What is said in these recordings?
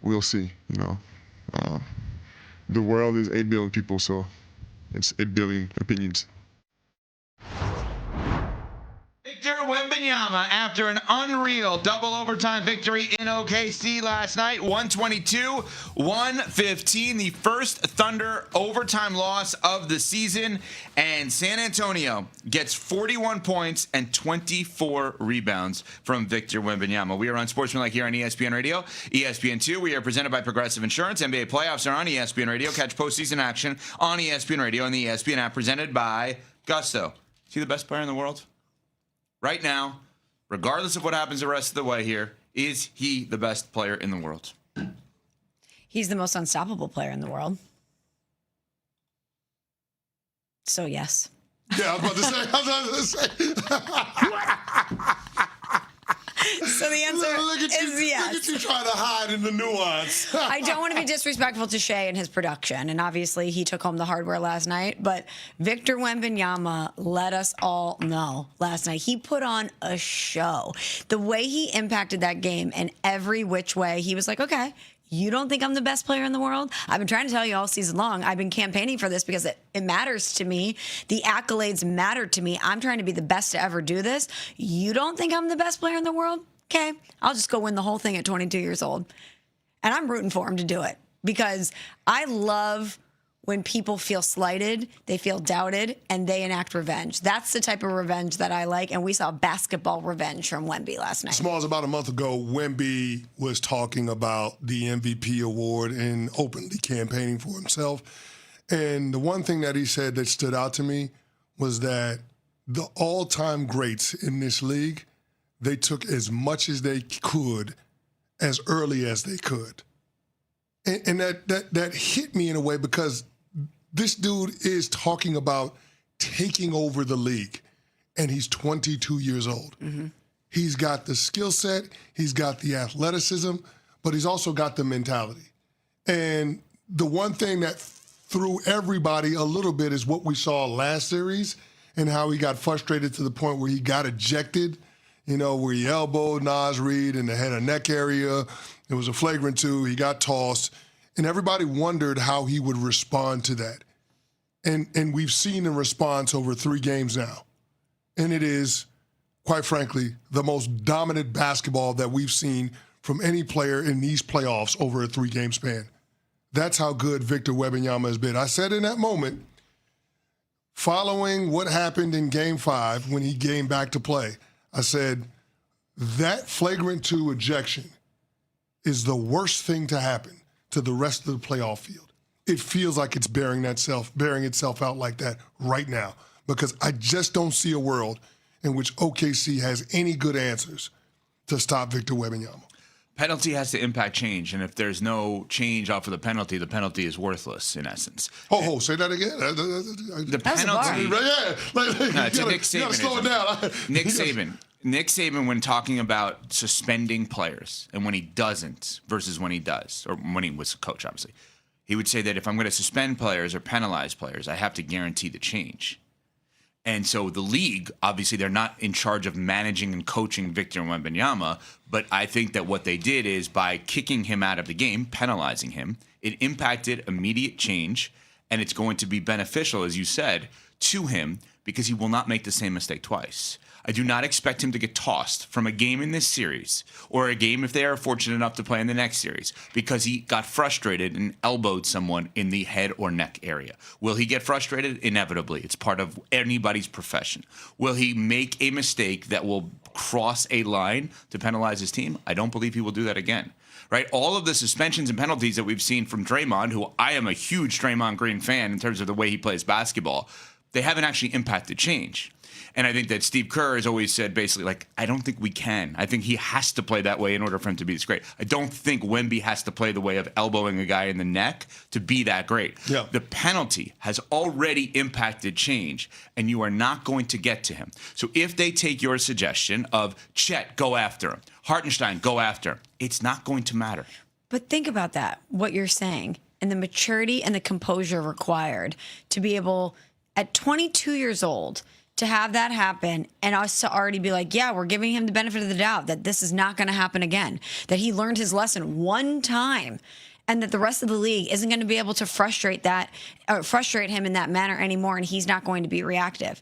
we'll see. The world is 8 billion people, so it's 8 billion opinions. Victor Wembanyama, after an unreal double overtime victory in OKC last night, 122-115, the first Thunder overtime loss of the season, and San Antonio gets 41 points and 24 rebounds from Victor Wembanyama. We are on Sportsmanlike here on ESPN Radio, ESPN2. We are presented by Progressive Insurance. NBA playoffs are on ESPN Radio. Catch postseason action on ESPN Radio and the ESPN app, presented by Gusto. Is he the best player in the world? Right now, regardless of what happens the rest of the way here, is he the best player in the world? He's the most unstoppable player in the world. So, yes. Yeah, I was about to say. So the answer is yes. Look at you trying to hide in the nuance. I don't want to be disrespectful to Shea and his production, and obviously he took home the hardware last night, but Victor Wembanyama let us all know last night. He put on a show. The way he impacted that game in every which way, he was like, okay, you don't think I'm the best player in the world? I've been trying to tell you all season long. I've been campaigning for this because it matters to me. The accolades matter to me. I'm trying to be the best to ever do this. You don't think I'm the best player in the world? Okay, I'll just go win the whole thing at 22 years old. And I'm rooting for him to do it because I love when people feel slighted, they feel doubted, and they enact revenge. That's the type of revenge that I like, and we saw basketball revenge from Wemby last night. Smalls, about a month ago, Wemby was talking about the MVP award and openly campaigning for himself. And the one thing that he said that stood out to me was that the all-time greats in this league, they took as much as they could as early as they could. And that hit me in a way because this dude is talking about taking over the league, and he's 22 years old. Mm-hmm. He's got the skill set, he's got the athleticism, but he's also got the mentality. And the one thing that threw everybody a little bit is what we saw last series and how he got frustrated to the point where he got ejected, where he elbowed Naz Reid in the head and neck area. It was a flagrant 2. He got tossed. And everybody wondered how he would respond to that. And we've seen the response over 3 games now. And it is, quite frankly, the most dominant basketball that we've seen from any player in these playoffs over a 3-game span. That's how good Victor Wembanyama has been. I said in that moment, following what happened in Game 5 when he came back to play, I said, that flagrant 2 ejection is the worst thing to happen to the rest of the playoff field. It feels like it's bearing itself out like that right now because I just don't see a world in which OKC has any good answers to stop Victor Wembanyama. Penalty has to impact change, and if there's no change off of the penalty is worthless in essence. Say that again. The penalty. Yeah, it's a Nick Saban. You gotta slow it down. Nick Saban, when talking about suspending players and when he doesn't versus when he does, or when he was a coach, obviously, he would say that if I'm going to suspend players or penalize players, I have to guarantee the change. And so the league, obviously, they're not in charge of managing and coaching Victor Wembanyama, but I think that what they did is by kicking him out of the game, penalizing him, it impacted immediate change, and it's going to be beneficial, as you said, to him because he will not make the same mistake twice. I do not expect him to get tossed from a game in this series or a game if they are fortunate enough to play in the next series because he got frustrated and elbowed someone in the head or neck area. Will he get frustrated? Inevitably. It's part of anybody's profession. Will he make a mistake that will cross a line to penalize his team? I don't believe he will do that again. Right? All of the suspensions and penalties that we've seen from Draymond, who I am a huge Draymond Green fan in terms of the way he plays basketball, they haven't actually impacted change. And I think that Steve Kerr has always said basically, I don't think we can. I think he has to play that way in order for him to be this great. I don't think Wemby has to play the way of elbowing a guy in the neck to be that great. Yeah. The penalty has already impacted change, and you are not going to get to him. So if they take your suggestion of Chet, go after him, Hartenstein, go after him, it's not going to matter. But think about that, what you're saying, and the maturity and the composure required to be able, at 22 years old, to have that happen and us to already be like, yeah, we're giving him the benefit of the doubt that this is not going to happen again, that he learned his lesson one time, and that the rest of the league isn't going to be able to frustrate him in that manner anymore, and he's not going to be reactive.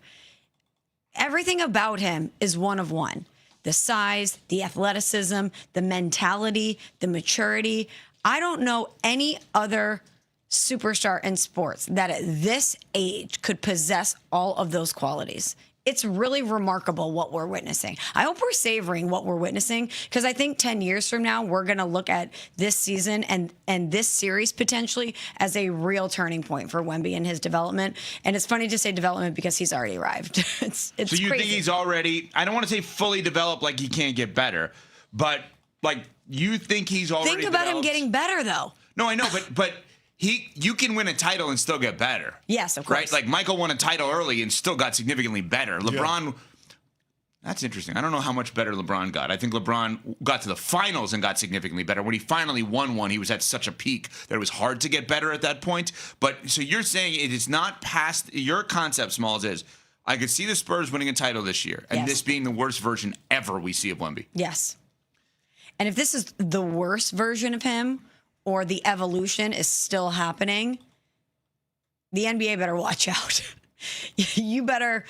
Everything about him is one of one. The size, the athleticism, the mentality, the maturity. I don't know any other superstar in sports that at this age could possess all of those qualities. It's really remarkable what we're witnessing. I hope we're savoring what we're witnessing, because I think 10 years from now, we're going to look at this season and this series potentially as a real turning point for Wemby and his development. And it's funny to say development because he's already arrived. It's so you crazy. think he's already, I don't want to say fully developed like he can't get better, but like you think he's already Think about developed? him getting better, though. No, I know, but you can win a title and still get better. Yes, of course. Right? Like Michael won a title early and still got significantly better. LeBron, that's interesting. I don't know how much better LeBron got. I think LeBron got to the finals and got significantly better. When he finally won one, he was at such a peak that it was hard to get better at that point. But so you're saying it is not past your concept, Smalls, is I could see the Spurs winning a title this year and this being the worst version ever we see of Wemby. Yes. And if this is the worst version of him, or the evolution is still happening, the NBA better watch out. you better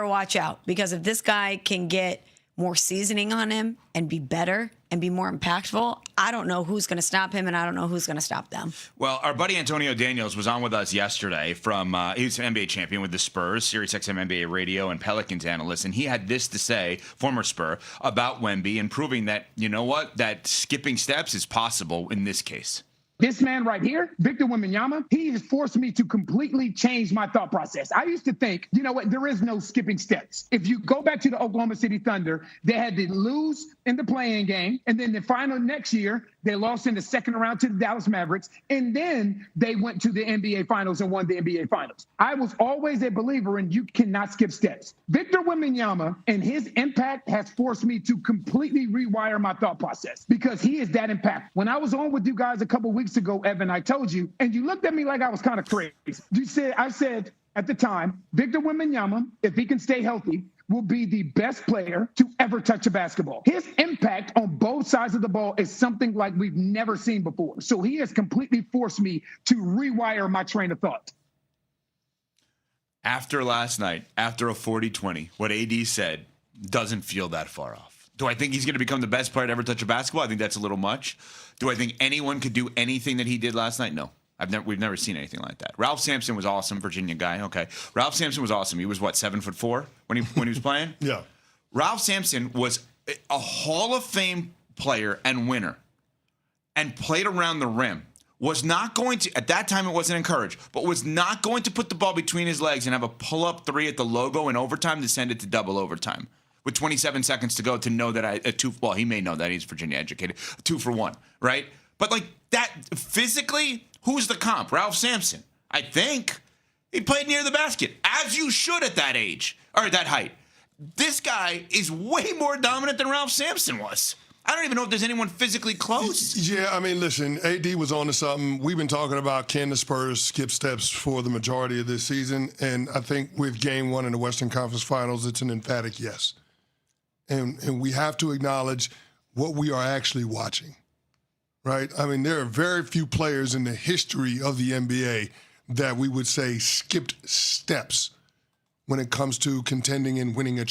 watch out, because if this guy can get more seasoning on him and be better and be more impactful, I don't know who's going to stop him, and I don't know who's going to stop them. Well, our buddy Antonio Daniels was on with us yesterday from, he's an NBA champion with the Spurs, SiriusXM NBA radio and Pelicans analyst, and he had this to say, former Spur, about Wemby and proving that, you know what, that skipping steps is possible in this case. This man right here, Victor Wembanyama, he has forced me to completely change my thought process. I used to think, you know what, there is no skipping steps. If you go back to the Oklahoma City Thunder, they had to lose in the play-in game, and then the final next year, they lost in the second round to the Dallas Mavericks, and then they went to the NBA Finals and won the NBA Finals. I was always a believer in you cannot skip steps. Victor Wembanyama and his impact has forced me to completely rewire my thought process, because he is that impact. When I was on with you guys a couple weeks ago, Evan, I told you, and you looked at me like I was kind of crazy. I said at the time, Victor Wembanyama, if he can stay healthy, will be the best player to ever touch a basketball. His impact on both sides of the ball is something like we've never seen before. So he has completely forced me to rewire my train of thought. After last night, after a 40-20, what AD said doesn't feel that far off. Do I think he's going to become the best player to ever touch a basketball? I think that's a little much. Do I think anyone could do anything that he did last night? No. We've never seen anything like that. Ralph Sampson was awesome, Virginia guy. Okay. Ralph Sampson was awesome. He was, 7'4" when he was playing? Yeah. Ralph Sampson was a Hall of Fame player and winner and played around the rim. Was not going to, at that time it wasn't encouraged, but was not going to put the ball between his legs and have a pull-up three at the logo in overtime to send it to double overtime with 27 seconds to go to know that he may know that he's Virginia educated, 2 for 1, right? But like that, physically, who's the comp? Ralph Sampson. I think he played near the basket, as you should at that age, or at that height. This guy is way more dominant than Ralph Sampson was. I don't even know if there's anyone physically close. Yeah, I mean, listen, AD was on to something. We've been talking about can the Spurs skip steps for the majority of this season, and I think with Game 1 in the Western Conference Finals, it's an emphatic yes. And we have to acknowledge what we are actually watching, right? I mean, there are very few players in the history of the NBA that we would say skipped steps when it comes to contending and winning a